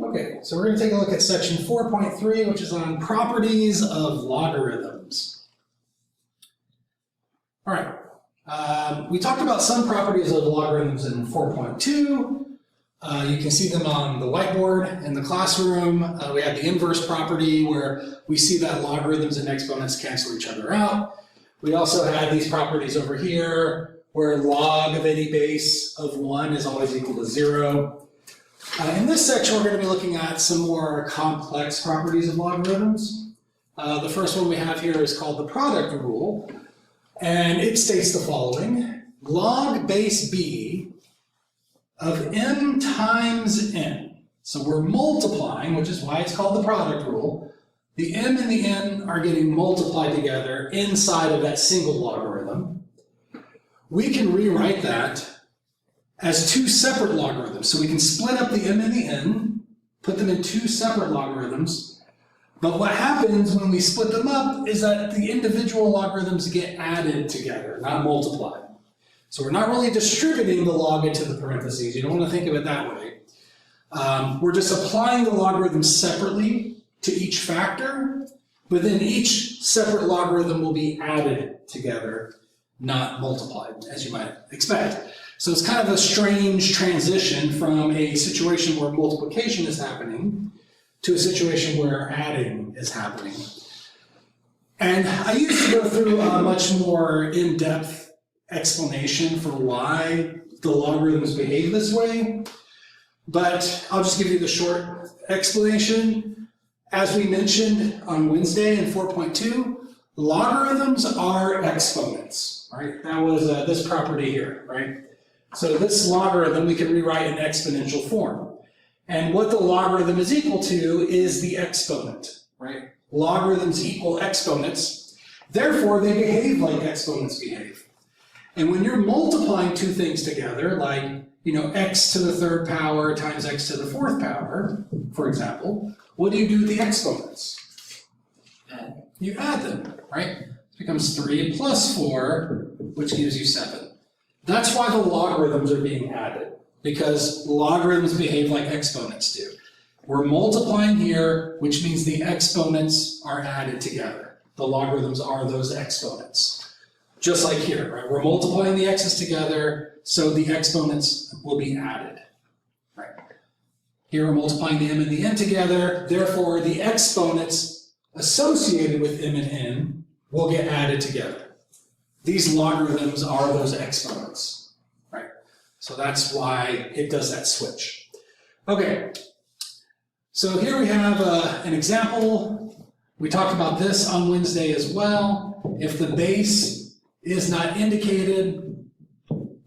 Okay, so we're going to take a look at section 4.3, which is on properties of logarithms. All right, we talked about some properties of logarithms in 4.2. You can see them on the whiteboard in the classroom. We have the inverse property where we see that logarithms and exponents cancel each other out. We also have these properties over here where log of any base of 1 is always equal to 0. In this section, we're going to be looking at some more complex properties of logarithms. The first one we have here is called the product rule, and it states the following: log base b of m times n. So we're multiplying, which is why it's called the product rule. The m and the n are getting multiplied together inside of that single logarithm. We can rewrite that as two separate logarithms. So we can split up the m and the n, put them in two separate logarithms. But what happens when we split them up is that the individual logarithms get added together, not multiplied. So we're not really distributing the log into the parentheses. You don't want to think of it that way. We're just applying the logarithms separately to each factor, but then each separate logarithm will be added together, not multiplied, as you might expect. So it's kind of a strange transition from a situation where multiplication is happening to a situation where adding is happening. And I used to go through a much more in-depth explanation for why the logarithms behave this way, but I'll just give you the short explanation. As we mentioned on Wednesday in 4.2, logarithms are exponents, right? That was this property here, right? So this logarithm we can rewrite in exponential form. And what the logarithm is equal to is the exponent, right? Logarithms equal exponents. Therefore, they behave like exponents behave. And when you're multiplying two things together, like, x to the third power times x to the fourth power, for example, what do you do with the exponents? You add them, right? It becomes 3 plus 4, which gives you 7. That's why the logarithms are being added, because logarithms behave like exponents do. We're multiplying here, which means the exponents are added together. The logarithms are those exponents. Just like here, right? We're multiplying the x's together, so the exponents will be added, right? Here we're multiplying the m and the n together, therefore the exponents associated with m and n will get added together. These logarithms are those exponents, right? So that's why it does that switch. Okay, so here we have an example. We talked about this on Wednesday as well. If the base is not indicated,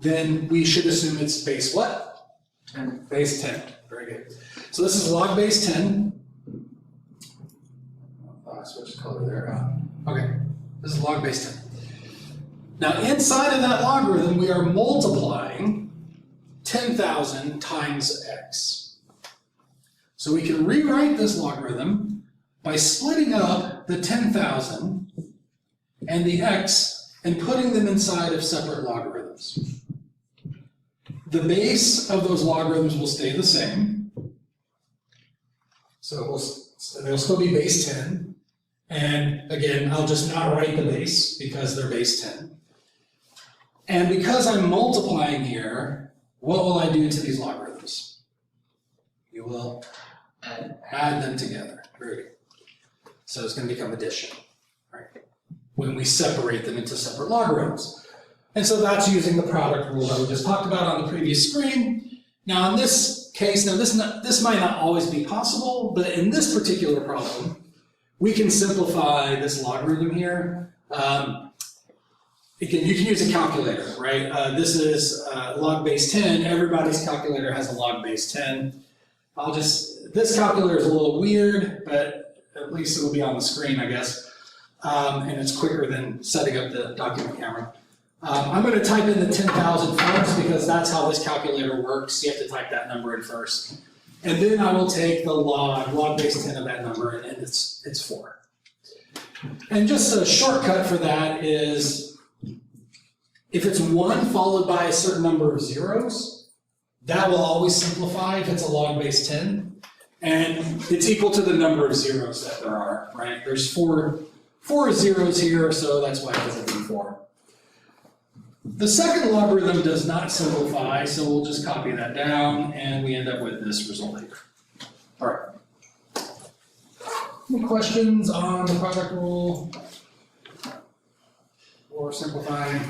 then we should assume it's base what? 10. Base 10, very good. So this is log base 10. Oh, I switched color there. Okay, this is log base 10. Now inside of that logarithm, we are multiplying 10,000 times x. So we can rewrite this logarithm by splitting up the 10,000 and the x and putting them inside of separate logarithms. The base of those logarithms will stay the same. So they'll still be base 10. And again, I'll just not write the base because they're base 10. And because I'm multiplying here, what will I do to these logarithms? You will add them together. Very good. So it's going to become addition, right? When we separate them into separate logarithms. And so that's using the product rule that we just talked about on the previous screen. Now in this case, this might not always be possible, but in this particular problem, we can simplify this logarithm here. You can use a calculator, right? This is log base 10. Everybody's calculator has a log base 10. This calculator is a little weird, but at least it'll be on the screen, I guess. And it's quicker than setting up the document camera. I'm going to type in the 10,000 first because that's how this calculator works. You have to type that number in first. And then I will take the log base 10 of that number, and it's 4. And just a shortcut for that is, if it's 1 followed by a certain number of zeros, that will always simplify if it's a log base 10. And it's equal to the number of zeros that there are, right? There's four zeros here, so that's why it doesn't do 4. The second logarithm does not simplify, so we'll just copy that down, and we end up with this result here. All right. Any questions on the product rule or simplifying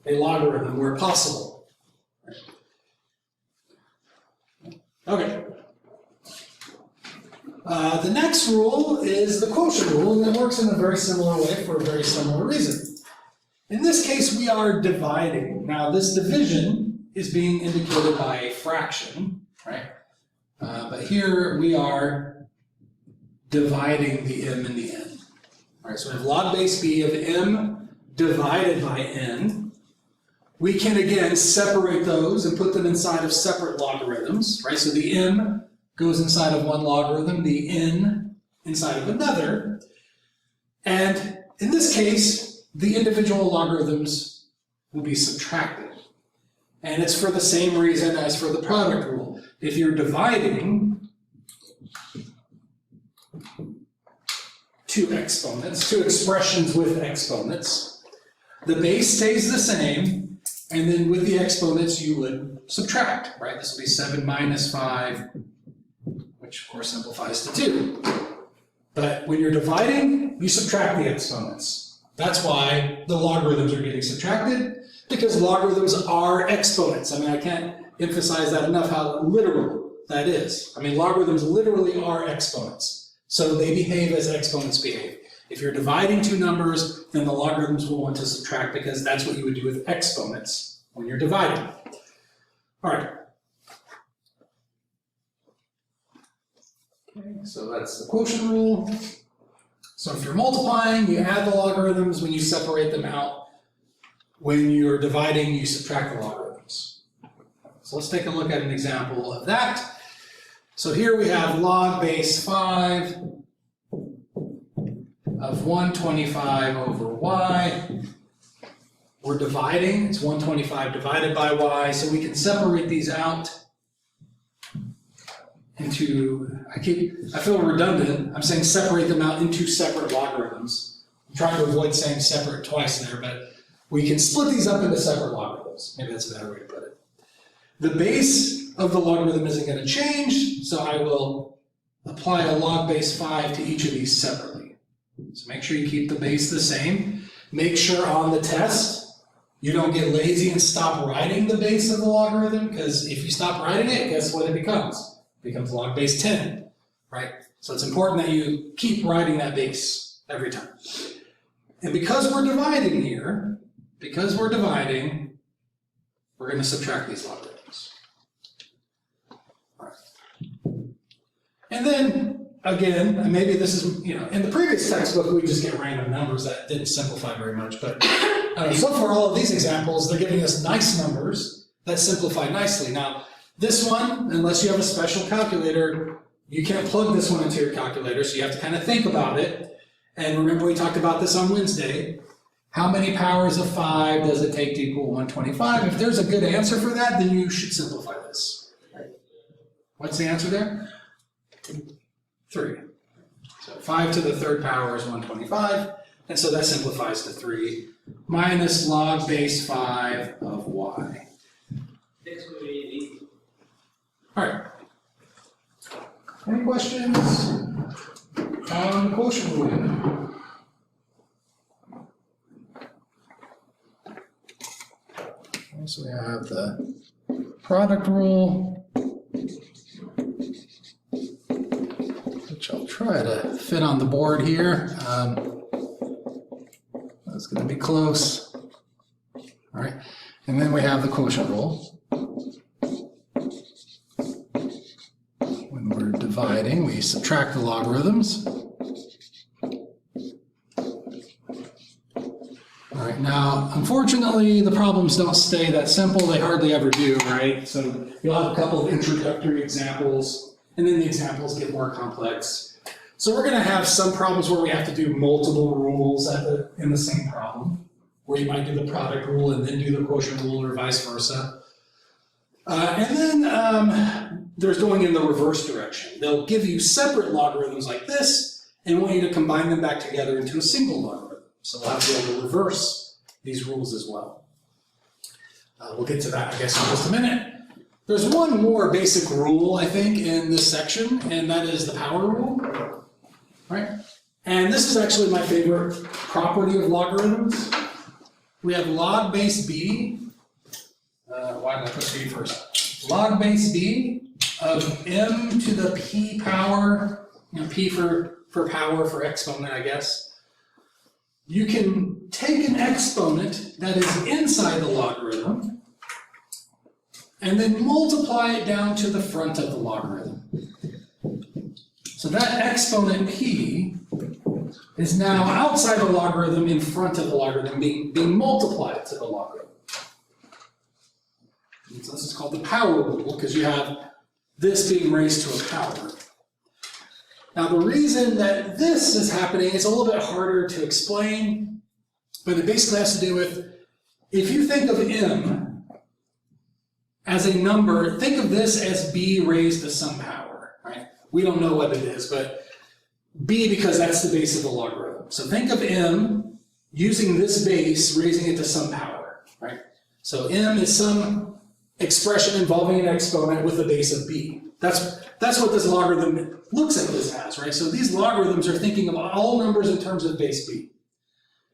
a logarithm where possible? Okay. The next rule is the quotient rule, and it works in a very similar way for a very similar reason. In this case, we are dividing. Now, this division is being indicated by a fraction, right? But here we are dividing the m and the n. All right, so we have log base b of m divided by n. We can, again, separate those and put them inside of separate logarithms, right? So the m goes inside of one logarithm, the n inside of another. And in this case, the individual logarithms will be subtracted. And it's for the same reason as for the product rule. If you're dividing two exponents, two expressions with exponents, the base stays the same, and then with the exponents you would subtract, right? This will be 7 minus 5, which of course simplifies to 2. But when you're dividing, you subtract the exponents. That's why the logarithms are getting subtracted, because logarithms are exponents. I mean, I can't emphasize that enough, how literal that is. I mean, logarithms literally are exponents. So they behave as exponents behave. If you're dividing two numbers, then the logarithms will want to subtract, because that's what you would do with exponents when you're dividing. All right. Okay, so that's the quotient rule. So if you're multiplying, you add the logarithms. When you separate them out, when you're dividing, you subtract the logarithms. So let's take a look at an example of that. So here we have log base 5 of 125 over y. We're dividing, it's 125 divided by y, so we can separate these out into, I feel redundant, I'm saying separate them out into separate logarithms. I'm trying to avoid saying separate twice there, but we can split these up into separate logarithms. Maybe that's a better way to put it. The base of the logarithm isn't going to change, so I will apply a log base 5 to each of these separately. So make sure you keep the base the same. Make sure on the test you don't get lazy and stop writing the base of the logarithm, because if you stop writing it, guess what it becomes? It becomes log base 10, right? So it's important that you keep writing that base every time. And because we're dividing here, we're going to subtract these logarithms. All right. And then, again, maybe this is, in the previous textbook, we just get random numbers that didn't simplify very much, but so for all of these examples, they're giving us nice numbers that simplify nicely. Now, this one, unless you have a special calculator, you can't plug this one into your calculator, so you have to kind of think about it. And remember, we talked about this on Wednesday. How many powers of 5 does it take to equal 125? If there's a good answer for that, then you should simplify this. What's the answer there? 3. So 5 to the third power is 125, and so that simplifies to 3 minus log base 5 of y. All right. Any questions on the quotient rule? So we have the product rule, which I'll try to fit on the board here. That's going to be close. All right. And then we have the quotient rule. When we're dividing, we subtract the logarithms. All right, now, unfortunately, the problems don't stay that simple. They hardly ever do, right? So you'll have a couple of introductory examples, and then the examples get more complex. So we're going to have some problems where we have to do multiple rules in the same problem, where you might do the product rule and then do the quotient rule, or vice versa. And then there's going in the reverse direction. They'll give you separate logarithms like this and want you to combine them back together into a single logarithm. So we'll have to be able to reverse these rules as well. We'll get to that, I guess, in just a minute. There's one more basic rule, I think, in this section, and that is the power rule, right? And this is actually my favorite property of logarithms. We have log base b. Why did I put b first? Log base b of m to the p power, p for power, for exponent, I guess. You can take an exponent that is inside the logarithm and then multiply it down to the front of the logarithm. So that exponent p is now outside the logarithm in front of the logarithm, being multiplied to the logarithm. And so this is called the power rule, because you have this being raised to a power. Now the reason that this is happening is a little bit harder to explain, but it basically has to do with, if you think of m as a number, think of this as b raised to some power, right? We don't know what it is, but b, because that's the base of the logarithm. So think of m using this base, raising it to some power, right? So m is some expression involving an exponent with a base of b. That's what this logarithm looks at this as, right? So these logarithms are thinking of all numbers in terms of base b.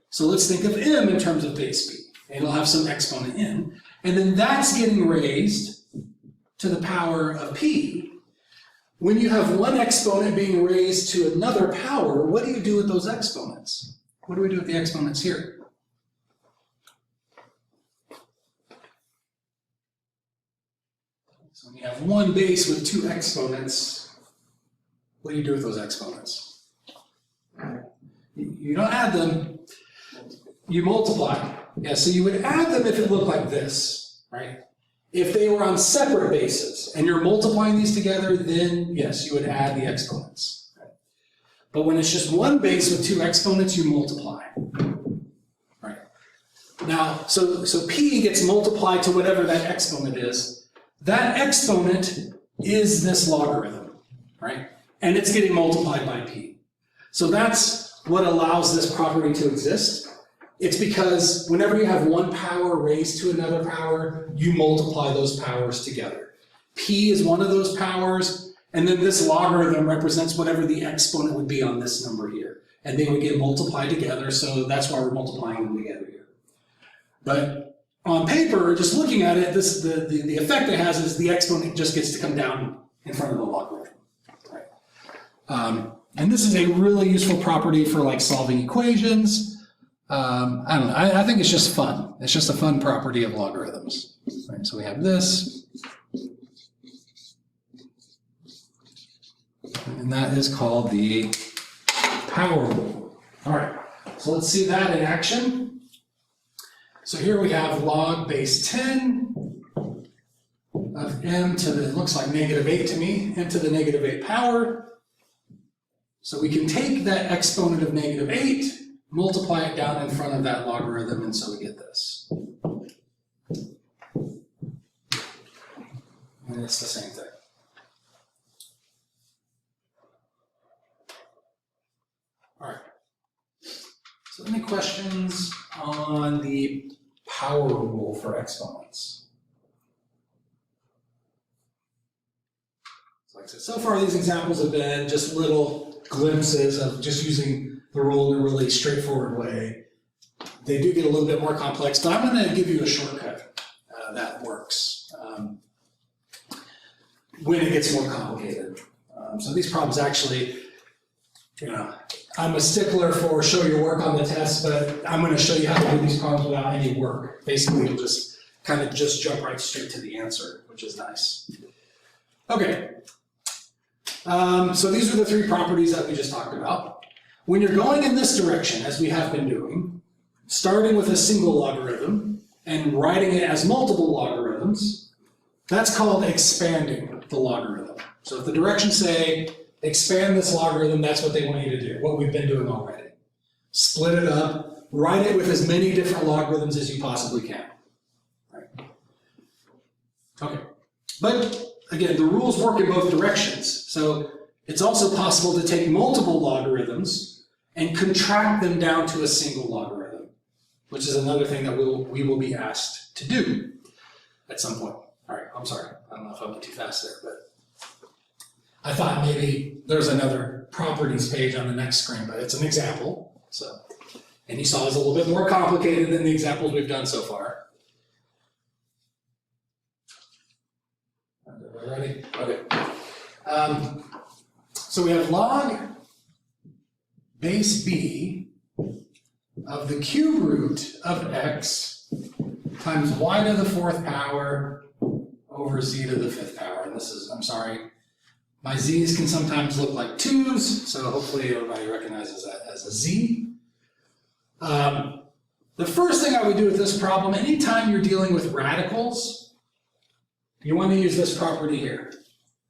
So let's think of m in terms of base b. And it'll have some exponent n. And then that's getting raised to the power of p. When you have one exponent being raised to another power, what do you do with those exponents? What do we do with the exponents here? So when you have one base with two exponents, what do you do with those exponents? You don't add them, you multiply. Yeah, so you would add them if it looked like this, right? If they were on separate bases and you're multiplying these together, then yes, you would add the exponents. But when it's just one base with two exponents, you multiply. Right? Now, so p gets multiplied to whatever that exponent is. That exponent is this logarithm, right? And it's getting multiplied by p. So that's what allows this property to exist. It's because whenever you have one power raised to another power, you multiply those powers together. P is one of those powers, and then this logarithm represents whatever the exponent would be on this number here. And they would get multiplied together, so that's why we're multiplying them together here. But on paper, just looking at it, the effect it has is the exponent just gets to come down in front of the logarithm. Right? And this is a really useful property for like solving equations. I don't know, I think it's just fun. It's just a fun property of logarithms. Right, so we have this. And that is called the power rule. All right, so let's see that in action. So here we have log base 10 of m to the, it looks like -8 to me, m to the -8 power. So we can take that exponent of -8, multiply it down in front of that logarithm, and so we get this. And it's the same thing. All right. So any questions on the power rule for exponents? So like I said, so far these examples have been just little glimpses of just using the rule in a really straightforward way. They do get a little bit more complex, but I'm going to give you a shortcut that works when it gets more complicated. So these problems actually, I'm a stickler for show your work on the test, but I'm going to show you how to do these problems without any work. Basically, you'll just kind of just jump right straight to the answer, which is nice. Okay. So these are the three properties that we just talked about. When you're going in this direction, as we have been doing, starting with a single logarithm and writing it as multiple logarithms, that's called expanding the logarithm. So if the directions say, expand this logarithm, that's what they want you to do, what we've been doing already. Split it up, write it with as many different logarithms as you possibly can. Right. Okay, But again, the rules work in both directions. So it's also possible to take multiple logarithms and contract them down to a single logarithm, which is another thing that we will be asked to do at some point. All right, I'm sorry. I don't know if I went too fast there, but I thought maybe there's another properties page on the next screen, but it's an example. So, and you saw it's a little bit more complicated than the examples we've done so far. Ready? Okay. So we have log base b of the cube root of x times y to the 4th power over z to the 5th power. And this is, I'm sorry, my z's can sometimes look like 2's, so hopefully everybody recognizes that as a z. The first thing I would do with this problem, anytime you're dealing with radicals, you want to use this property here,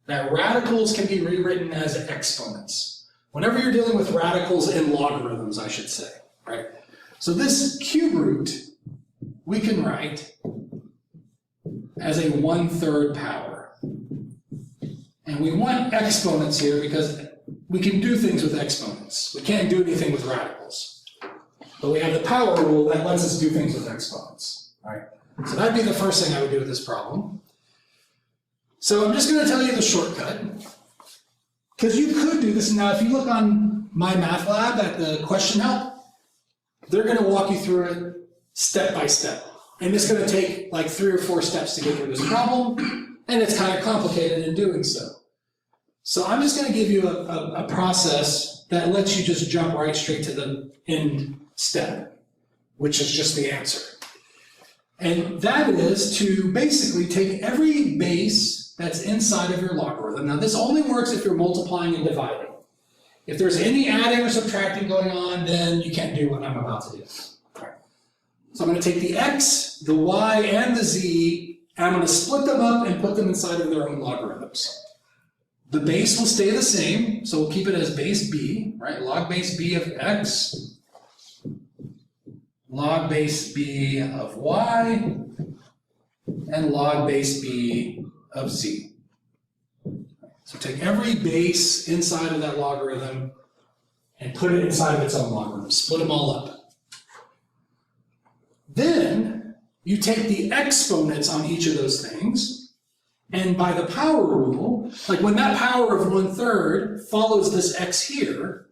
that radicals can be rewritten as exponents. Whenever you're dealing with radicals in logarithms, I should say, right? So this cube root, we can write as a 1/3 power. And we want exponents here because we can do things with exponents. We can't do anything with radicals. But we have the power rule that lets us do things with exponents, right? So that'd be the first thing I would do with this problem. So I'm just going to tell you the shortcut, because you could do this. Now, if you look on My Math Lab at the question help, they're going to walk you through it step by step. And it's going to take like 3 or 4 steps to get through this problem, and it's kind of complicated in doing so. So I'm just going to give you a process that lets you just jump right straight to the end step, which is just the answer. And that is to basically take every base that's inside of your logarithm. Now this only works if you're multiplying and dividing. If there's any adding or subtracting going on, then you can't do what I'm about to do. All right. So I'm going to take the x, the y, and the z, and I'm going to split them up and put them inside of their own logarithms. The base will stay the same, so we'll keep it as base b, right? Log base b of x, log base b of y, and log base b of z. So take every base inside of that logarithm and put it inside of its own logarithm. Split them all up. Then you take the exponents on each of those things, and by the power rule, like when that power of 1/3 follows this x here,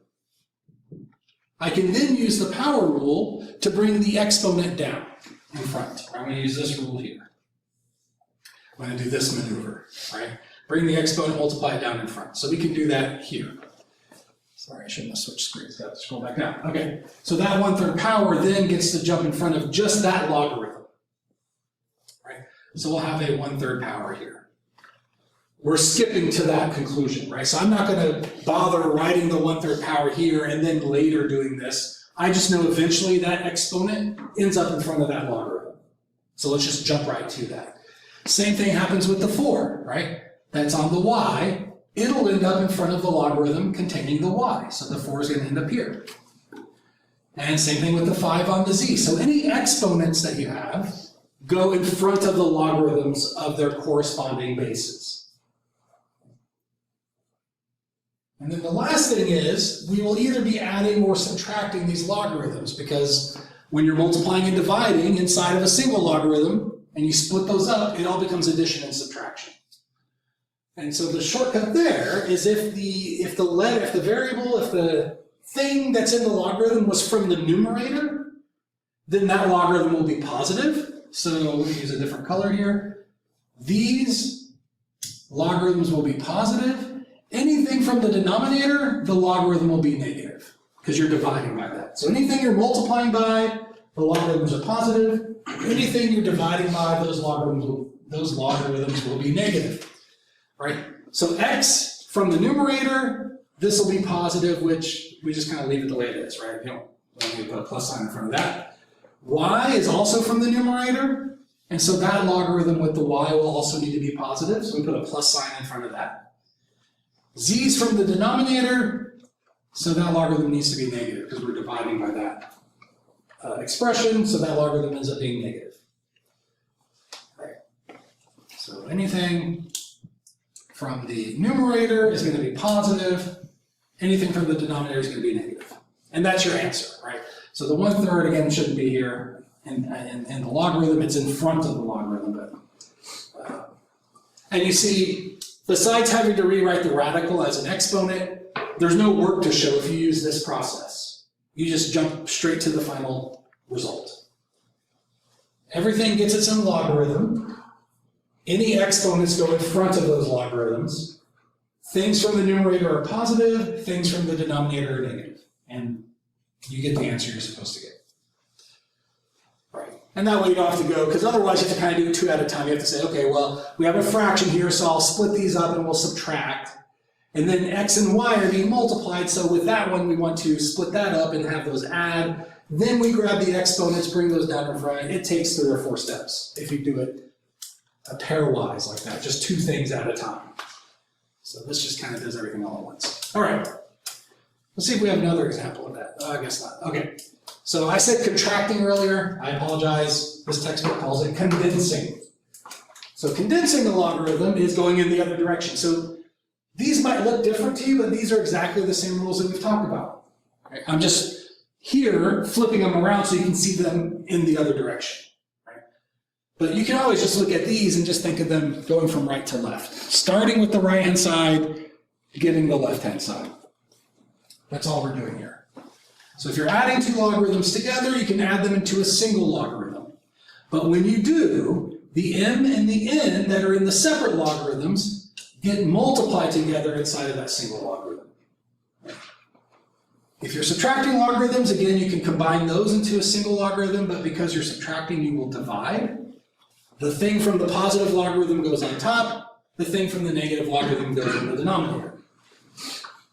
I can then use the power rule to bring the exponent down in front. I'm going to use this rule here. I'm going to do this maneuver, right? Bring the exponent, multiply it down in front. So we can do that here. Sorry, I shouldn't have switched screens. Got to scroll back down. Okay, so that 1/3 power then gets to jump in front of just that logarithm, right? So we'll have a 1/3 power here. We're skipping to that conclusion, right? So I'm not going to bother writing the 1/3 power here and then later doing this. I just know eventually that exponent ends up in front of that logarithm. So let's just jump right to that. Same thing happens with the 4, right? That's on the y. It'll end up in front of the logarithm containing the y. So the 4 is going to end up here. And same thing with the 5 on the z. So any exponents that you have go in front of the logarithms of their corresponding bases. And then the last thing is, we will either be adding or subtracting these logarithms, because when you're multiplying and dividing inside of a single logarithm, and you split those up, it all becomes addition and subtraction. And so the shortcut there is if the variable, if the thing that's in the logarithm was from the numerator, then that logarithm will be positive. So let me use a different color here. These logarithms will be positive. Anything from the denominator, the logarithm will be negative, because you're dividing by that. So anything you're multiplying by, the logarithms are positive. Anything you're dividing by, those logarithms will be negative, right? So x from the numerator, this will be positive, which we just kind of leave it the way it is, right? You don't need to put a plus sign in front of that. Y is also from the numerator, and so that logarithm with the y will also need to be positive, so we put a plus sign in front of that. Z is from the denominator, so that logarithm needs to be negative because we're dividing by that expression, so that logarithm ends up being negative. Right. So So anything from the numerator is going to be positive. Anything from the denominator is going to be negative. And that's your answer, right? So the 1/3, again, shouldn't be here in the logarithm. It's in front of the logarithm. And you see, besides having to rewrite the radical as an exponent, there's no work to show if you use this process. You just jump straight to the final result. Everything gets its own logarithm. Any exponents go in front of those logarithms. Things from the numerator are positive, things from the denominator are negative. And you get the answer you're supposed to get. Right. And that way you don't have to go, because otherwise you have to kind of do it 2 at a time. You have to say, okay, well, we have a fraction here, so I'll split these up and we'll subtract. And then x and y are being multiplied, so with that one we want to split that up and have those add. Then we grab the exponents, bring those down in front. It takes 3 or 4 steps if you do it pairwise like that, just 2 things at a time. So this just kind of does everything all at once. All right, let's see if we have another example of that. I guess not. Okay, so I said contracting earlier. I apologize. This textbook calls it condensing. So condensing the logarithm is going in the other direction. So these might look different to you, but these are exactly the same rules that we've talked about. Right? I'm just here flipping them around so you can see them in the other direction. Right? But you can always just look at these and just think of them going from right to left. Starting with the right-hand side, getting the left-hand side. That's all we're doing here. So if you're adding 2 logarithms together, you can add them into a single logarithm. But when you do, the m and the n that are in the separate logarithms get multiplied together inside of that single logarithm. If you're subtracting logarithms, again, you can combine those into a single logarithm, but because you're subtracting, you will divide. The thing from the positive logarithm goes on top, the thing from the negative logarithm goes in the denominator.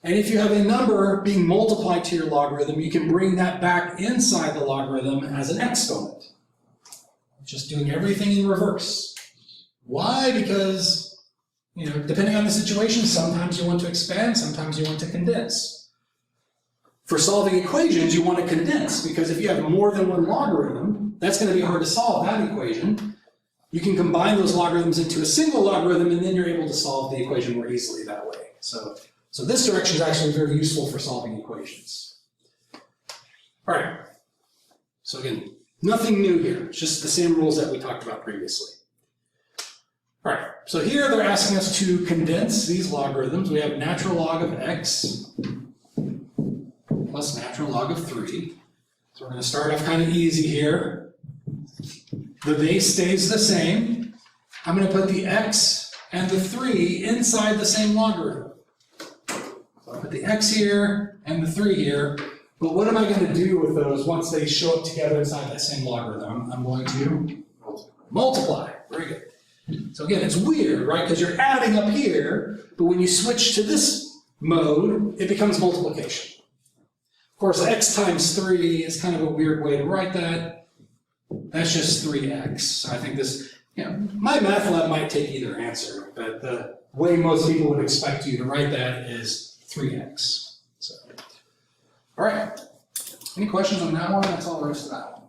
And if you have a number being multiplied to your logarithm, you can bring that back inside the logarithm as an exponent. Just doing everything in reverse. Why? Because depending on the situation, sometimes you want to expand, sometimes you want to condense. For solving equations, you want to condense, because if you have more than one logarithm, that's going to be hard to solve that equation. You can combine those logarithms into a single logarithm, and then you're able to solve the equation more easily that way. So this direction is actually very useful for solving equations. All right. So again, nothing new here. It's just the same rules that we talked about previously. All right, so here they're asking us to condense these logarithms. We have natural log of x plus natural log of 3. So we're going to start off kind of easy here. The base stays the same. I'm going to put the x and the 3 inside the same logarithm. So I'll put the x here and the 3 here. But what am I going to do with those once they show up together inside that same logarithm? I'm going to multiply. Very good. So again, it's weird, right? Because you're adding up here, but when you switch to this mode, it becomes multiplication. Of course, x times 3 is kind of a weird way to write that. That's just 3x. So I think this, my math lab might take either answer, but the way most people would expect you to write that is 3x. So, all right. Any questions on that one? That's all there is to that one.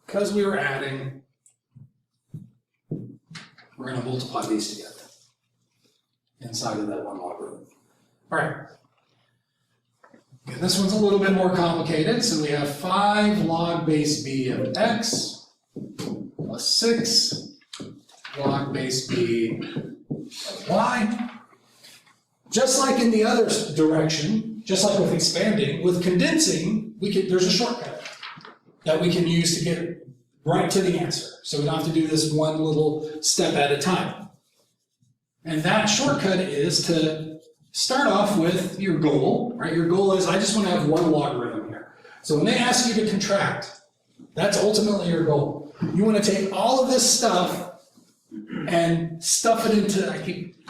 Because we were adding, we're going to multiply these together inside of that one logarithm. All right. Okay, this one's a little bit more complicated. So we have 5 log base b of x plus 6 log base b of y. Just like in the other direction, just like with expanding, with condensing, there's a shortcut that we can use to get right to the answer. So we don't have to do this one little step at a time. And that shortcut is to start off with your goal, right? Your goal is, I just want to have one logarithm here. So when they ask you to contract, that's ultimately your goal. You want to take all of this stuff and stuff it into, I keep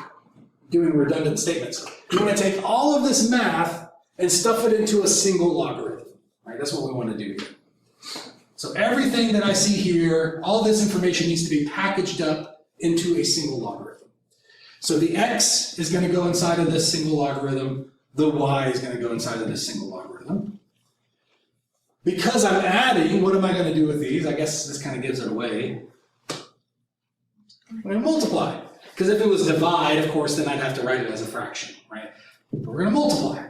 doing redundant statements. You want to take all of this math and stuff it into a single logarithm, right? That's what we want to do here. So everything that I see here, all this information needs to be packaged up into a single logarithm. So the x is going to go inside of this single logarithm. The y is going to go inside of this single logarithm. Because I'm adding, what am I going to do with these? I guess this kind of gives it away. I'm going to multiply. Because if it was divide, of course, then I'd have to write it as a fraction, right? But we're going to multiply,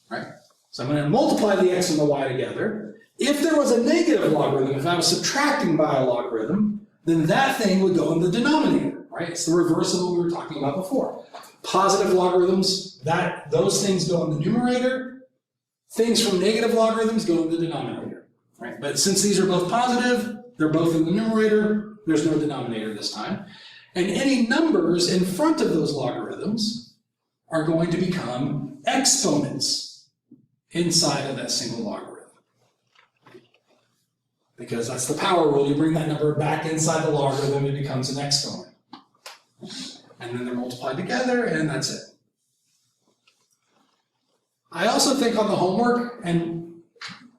right? So I'm going to multiply the x and the y together. If there was a negative logarithm, if I was subtracting by a logarithm, then that thing would go in the denominator, right? It's the reverse of what we were talking about before. Positive logarithms, those things go in the numerator. Things from negative logarithms go in the denominator, right? But since these are both positive, they're both in the numerator, there's no denominator this time. And any numbers in front of those logarithms are going to become exponents inside of that single logarithm. Because that's the power rule. You bring that number back inside the logarithm, it becomes an exponent. And then they're multiplied together, and that's it. I also think on the homework, and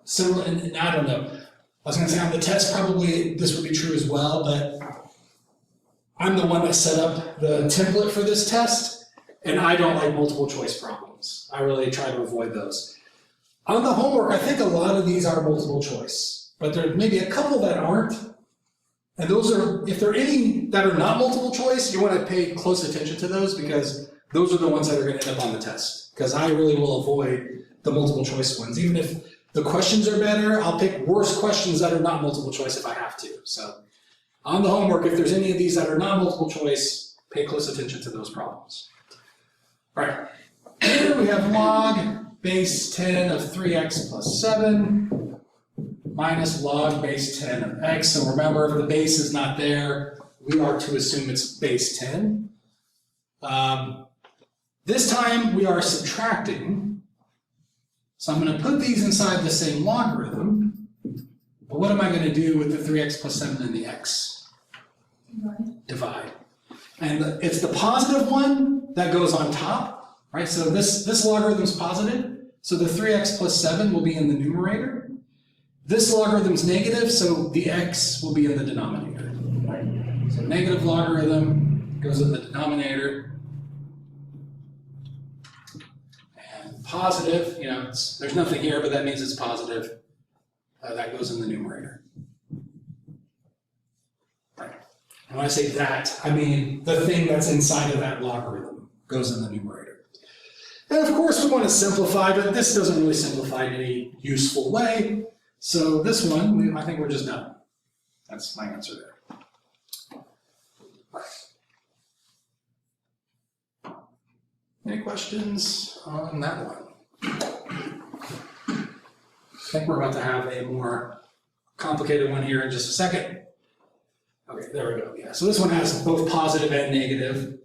similar, and I don't know, I was going to say on the test probably this would be true as well, but I'm the one that set up the template for this test, and I don't like multiple choice problems. I really try to avoid those. On the homework, I think a lot of these are multiple choice, but there may be a couple that aren't. And those are, if there are any that are not multiple choice, you want to pay close attention to those because those are the ones that are going to end up on the test. Because I really will avoid the multiple choice ones. Even if the questions are better, I'll pick worse questions that are not multiple choice if I have to. So on the homework, if there's any of these that are not multiple choice, pay close attention to those problems. All right, here we have log base 10 of 3x plus 7 minus log base 10 of x. So remember, if the base is not there, we are to assume it's base 10. This time we are subtracting. So I'm going to put these inside the same logarithm. But what am I going to do with the 3x plus 7 and the x? Divide. And it's the positive one that goes on top, right? So this logarithm is positive, so the 3x plus 7 will be in the numerator. This logarithm is negative, so the x will be in the denominator, right? So negative logarithm goes in the denominator. And positive, you know, there's nothing here, but that means it's positive. That goes in the numerator. Right. And when I say that, I mean the thing that's inside of that logarithm goes in the numerator. And of course we want to simplify, but this doesn't really simplify in any useful way. So this one, I think we're just done. That's my answer there. All right. Any questions on that one? I think we're about to have a more complicated one here in just a second. Okay, there we go. Yeah, so this one has both positive and negative.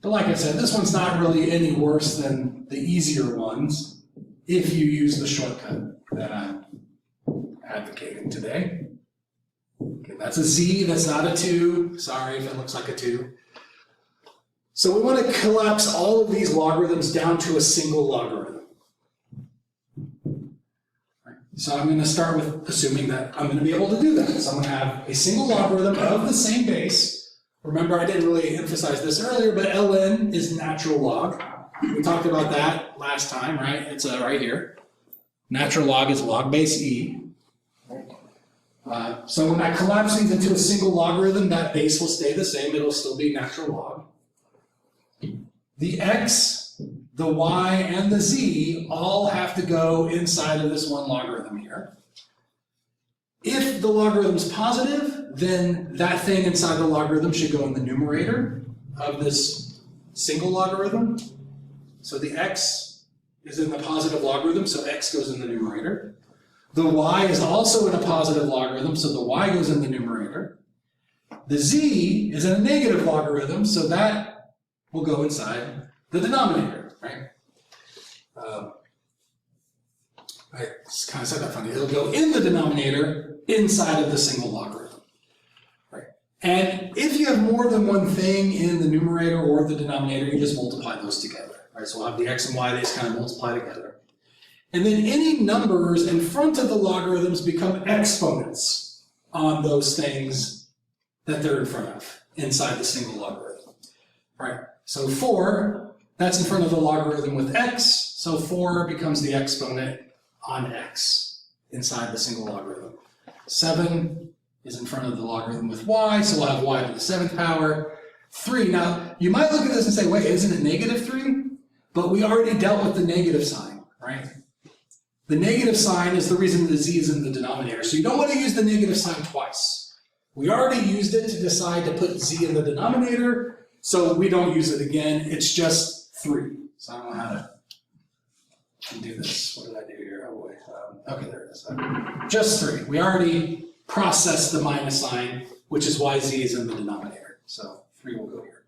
But like I said, this one's not really any worse than the easier ones if you use the shortcut that I'm advocating today. Okay, that's a z, that's not a 2. Sorry if it looks like a 2. So we want to collapse all of these logarithms down to a single logarithm. So I'm going to start with assuming that I'm going to be able to do that. So I'm going to have a single logarithm of the same base. Remember, I didn't really emphasize this earlier, but ln is natural log. We talked about that last time, right? It's right here. Natural log is log base e. So when I collapse these into a single logarithm, that base will stay the same. It'll still be natural log. The x, the y, and the z all have to go inside of this one logarithm here. If the logarithm is positive, then that thing inside the logarithm should go in the numerator of this single logarithm. So the x is in the positive logarithm, so x goes in the numerator. The y is also in a positive logarithm, so the y goes in the numerator. The z is in a negative logarithm, so that will go inside the denominator, right? I kind of said that funny. It'll go in the denominator inside of the single logarithm, right? And if you have more than one thing in the numerator or the denominator, you just multiply those together, right? So we'll have the x and y, they just kind of multiply together. And then any numbers in front of the logarithms become exponents on those things that they're in front of inside the single logarithm, right? So 4, that's in front of the logarithm with x, so 4 becomes the exponent on x inside the single logarithm. 7 is in front of the logarithm with y, so we'll have y to the 7th power. 3, now you might look at this and say, wait, isn't it negative 3? But we already dealt with the negative sign, right? The negative sign is the reason the z is in the denominator, so you don't want to use the negative sign twice. We already used it to decide to put z in the denominator, so we don't use it again, it's just 3. So I don't know how to do this. What did I do here? Oh boy. Okay, there it is. Just 3. We already processed the minus sign, which is why z is in the denominator. So 3 will go here.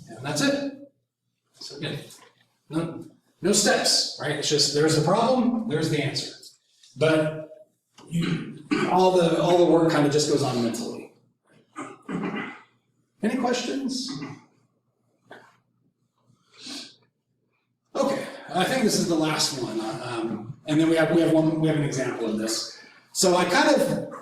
And that's it. So again, no steps, right? It's just there's a problem, there's the answer. But all the work kind of just goes on mentally. Any questions? Okay, I think this is the last one, and then we have an example of this. So I kind of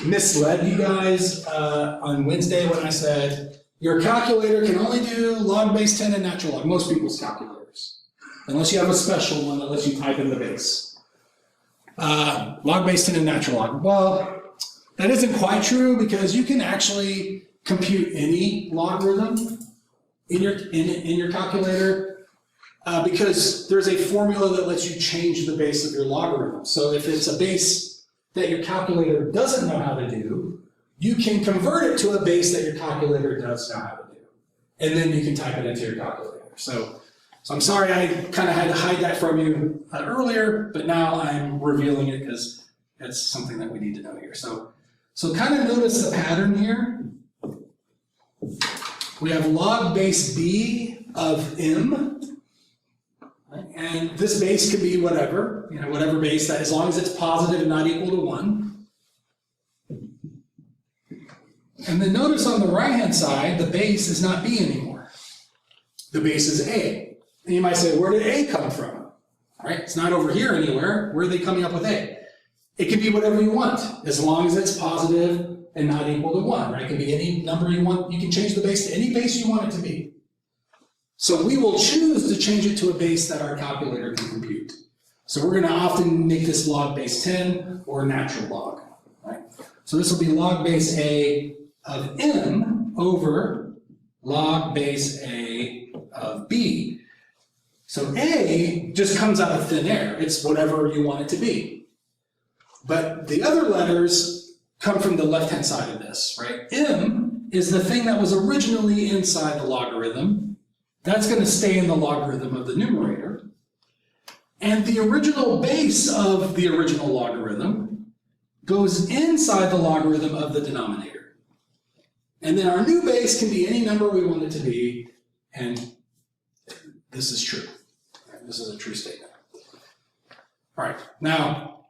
misled you guys on Wednesday when I said your calculator can only do log base 10 and natural log. Most people's calculators, unless you have a special one that lets you type in the base. Log base 10 and natural log. Well, that isn't quite true because you can actually compute any logarithm in your calculator. Because there's a formula that lets you change the base of your logarithm. So if it's a base that your calculator doesn't know how to do, you can convert it to a base that your calculator does know how to do. And then you can type it into your calculator. So I'm sorry I kind of had to hide that from you earlier, but now I'm revealing it because it's something that we need to know here. So kind of notice the pattern here. We have log base b of m. And this base could be whatever, whatever base that, as long as it's positive and not equal to 1. And then notice on the right-hand side, the base is not b anymore. The base is a. And you might say, where did a come from? Right? It's not over here anywhere. Where are they coming up with a? It can be whatever you want, as long as it's positive and not equal to 1. Right? It can be any number you want. You can change the base to any base you want it to be. So we will choose to change it to a base that our calculator can compute. So we're going to often make this log base 10 or natural log. Right? So this will be log base a of m over log base a of b. So a just comes out of thin air. It's whatever you want it to be. But the other letters come from the left-hand side of this, right? M is the thing that was originally inside the logarithm. That's going to stay in the logarithm of the numerator. And the original base of the original logarithm goes inside the logarithm of the denominator. And then our new base can be any number we want it to be, and this is true. This is a true statement. All right, now,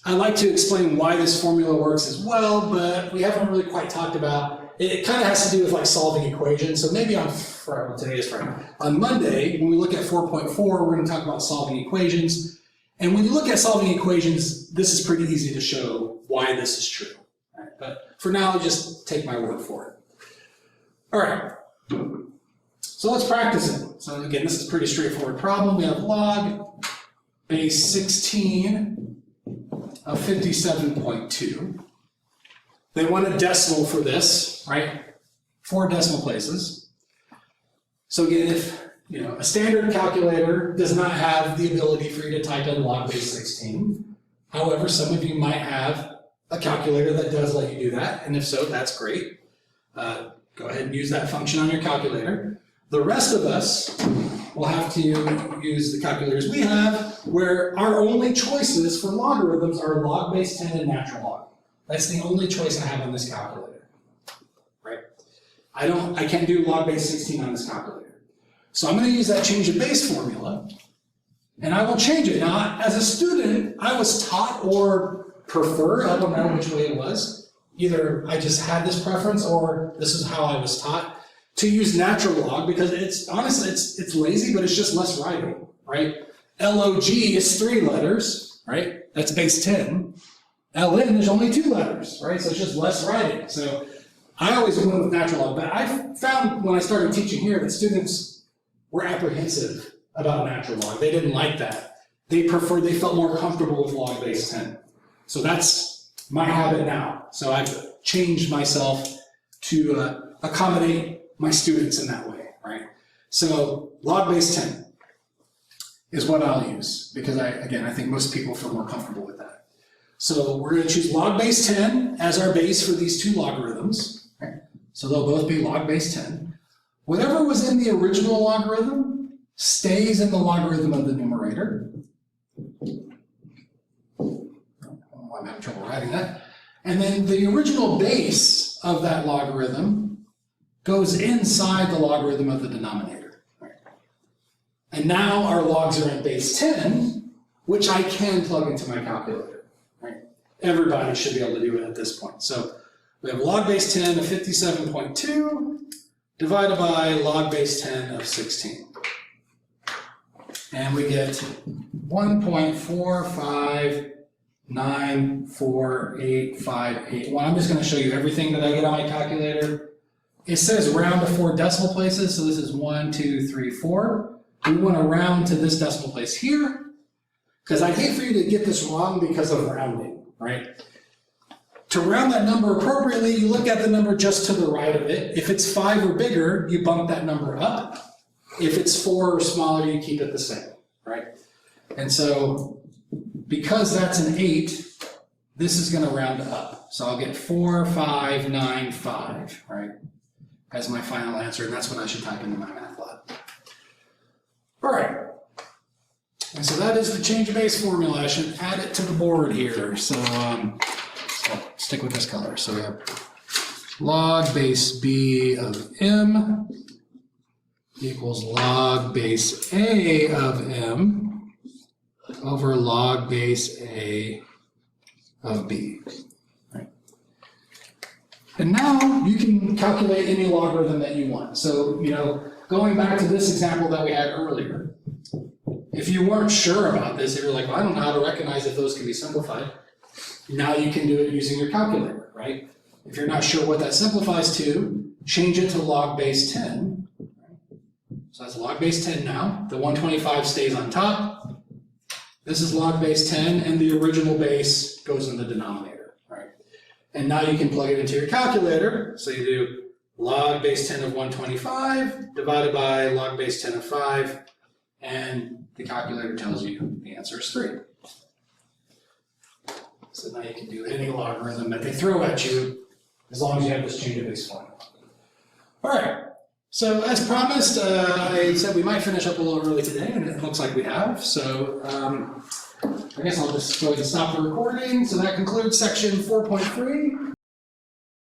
I'd like to explain why this formula works as well, but we haven't really quite talked about. It kind of has to do with like solving equations. So maybe on Friday, well, today is Friday. On Monday, when we look at 4.4, we're going to talk about solving equations. And when you look at solving equations, this is pretty easy to show why this is true. Right? But for now, just take my word for it. All right. So let's practice it. So again, this is a pretty straightforward problem. We have log base 16 of 57.2. They want a decimal for this, right? 4 decimal places. So again, if a standard calculator does not have the ability for you to type in log base 16. However, some of you might have a calculator that does let you do that, and if so, that's great. Go ahead and use that function on your calculator. The rest of us will have to use the calculators we have, where our only choices for logarithms are log base 10 and natural log. That's the only choice I have on this calculator, right? I can't do log base 16 on this calculator. So I'm going to use that change of base formula, and I will change it. Now, as a student, I was taught or preferred, I don't know which way it was. Either I just had this preference or this is how I was taught to use natural log because it's honestly, it's lazy, but it's just less writing, right? LOG is 3 letters, right? That's base 10. LN, there's only 2 letters, right? So it's just less writing. So I always went with natural log, but I found when I started teaching here that students were apprehensive about natural log. They didn't like that. They felt more comfortable with log base 10. So that's my habit now. So I've changed myself to accommodate my students in that way, right? So log base 10 is what I'll use because I think most people feel more comfortable with that. So we're going to choose log base 10 as our base for these two logarithms. Right? So they'll both be log base 10. Whatever was in the original logarithm stays in the logarithm of the numerator. I'm having trouble writing that. And then the original base of that logarithm goes inside the logarithm of the denominator. Right? And now our logs are at base 10, which I can plug into my calculator. Right? Everybody should be able to do it at this point. So we have log base 10 of 57.2 divided by log base 10 of 16. And we get 1.4594858. Well, I'm just going to show you everything that I get on my calculator. It says round to 4 decimal places, so this is 1, 2, 3, 4. We want to round to this decimal place here, because I hate for you to get this wrong because of rounding, right? To round that number appropriately, you look at the number just to the right of it. If it's 5 or bigger, you bump that number up. If it's 4 or smaller, you keep it the same, right? And so, because that's an 8, this is going to round up. So I'll get 4595, right, as my final answer, and that's what I should type into my math lab. All right. And so that is the change of base formula. I should add it to the board here. So, so stick with this color. So we have log base b of m equals log base a of m over log base a of b. Right. And now you can calculate any logarithm that you want. So, going back to this example that we had earlier, if you weren't sure about this, if you're like, well, I don't know how to recognize if those can be simplified, now you can do it using your calculator, right? If you're not sure what that simplifies to, change it to log base 10. So that's log base 10 now. The 125 stays on top. This is log base 10, and the original base goes in the denominator, right? And now you can plug it into your calculator. So you do log base 10 of 125 divided by log base 10 of 5, and the calculator tells you the answer is 3. So now you can do any logarithm that they throw at you as long as you have this change of base formula. All right. So as promised, I said we might finish up a little early today, and it looks like we have. So I guess I'll just go ahead and stop the recording. So that concludes section 4.3.